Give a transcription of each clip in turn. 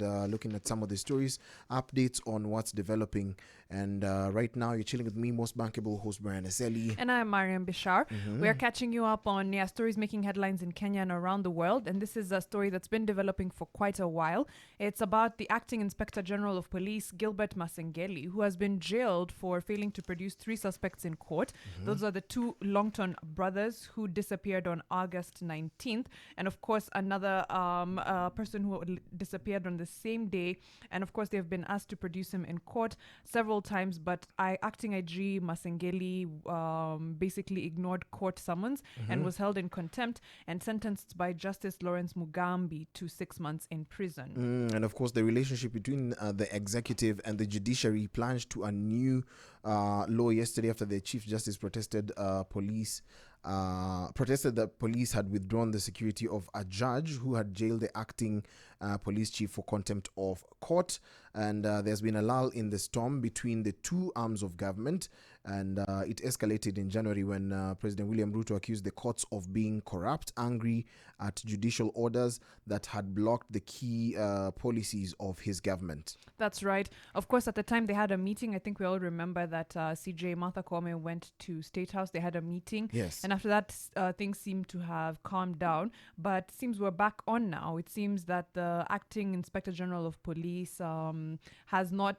looking at some of the stories, updates on what's developing. And right now, you're chilling with me, most bankable host Brian Aseli. And I'm Mariam Bishar. We are catching you up on stories making headlines in Kenya and around the world. And this is a story that's been developing for quite a while. It's about the acting Inspector General of Police, Gilbert Masengeli, who has been jailed for failing to produce 3 suspects in court. Those are the 2 Longton brothers who disappeared on August 19th. And of course, another person who disappeared on the same day. And of course, they've been asked to produce him in court several times, but acting IG Masengeli basically ignored court summons and was held in contempt and sentenced by Justice Lawrence Mugambi to 6 months in prison. And of course, the relationship between the executive and the judiciary plunged to a new law yesterday after the Chief Justice protested that police had withdrawn the security of a judge who had jailed the acting police chief for contempt of court. And there's been a lull in the storm between the 2 arms of government. And it escalated in January when President William Ruto accused the courts of being corrupt, angry at judicial orders that had blocked the key policies of his government. That's right. Of course, at the time they had a meeting. I think we all remember that CJ Martha Koome went to State House. They had a meeting. Yes. And after that, things seem to have calmed down. But it seems we're back on now. It seems that the acting Inspector General of Police has not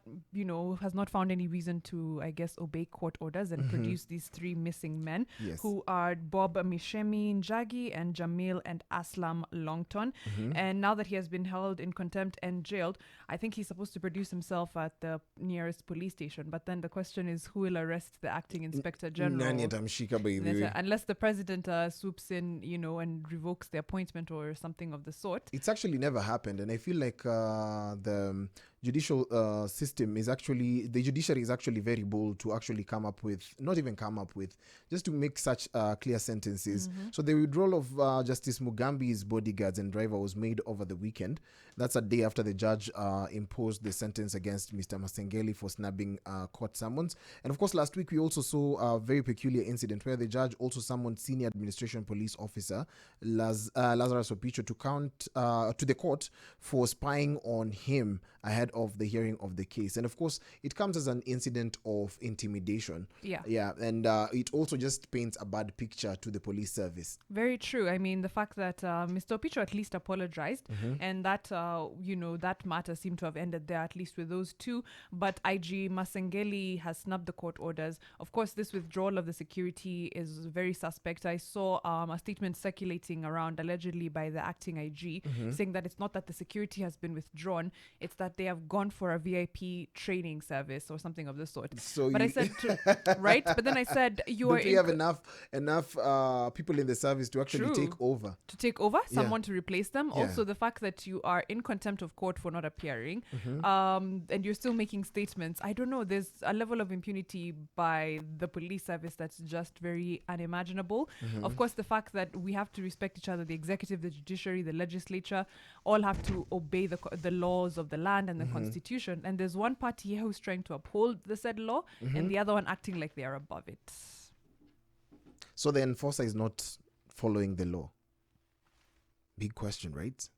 found any reason to, I guess, obey court orders and produce these 3 missing men, who are Bob Mishemi Njagi and Jamil and Aslam Longton. And now that he has been held in contempt and jailed, I think he's supposed to produce himself at the nearest police station. But then the question is, who will arrest the acting Inspector General? Unless the president swoops in, and revokes the appointment or something of the sort. It's actually never happened. And I feel like the judicial system is actually, the judiciary is actually very bold to actually just to make such clear sentences. So the withdrawal of Justice Mugambi's bodyguards and driver was made over the weekend. That's a day after the judge imposed the sentence against Mr. Masengeli for snubbing court summons. And of course, last week we also saw a very peculiar incident where the judge also summoned senior administration police officer Lazarus Opicho to the court for spying on him ahead of the hearing of the case. And of course, it comes as an incident of intimidation. Yeah. And it also just paints a bad picture to the police service. Very true. I mean, the fact that Mr. Opicho at least apologized and that, that matter seemed to have ended there, at least with those 2. But IG Masengeli has snubbed the court orders. Of course, this withdrawal of the security is very suspect. I saw a statement circulating around allegedly by the acting IG saying that it's not that the security has been withdrawn, it's that they have gone for a VIP training service or something of the sort. I said, right? But then I said, we have enough people in the service to actually take over. To take over? Someone to replace them? Yeah. Also, the fact that you are in contempt of court for not appearing and you're still making statements. I don't know. There's a level of impunity by the police service that's just very unimaginable. Of course, the fact that we have to respect each other, the executive, the judiciary, the legislature, all have to obey the laws of the land and the constitution. And there's one party here who's trying to uphold the said law and the other one acting like they are above it. So the enforcer is not following the law. Big question, right?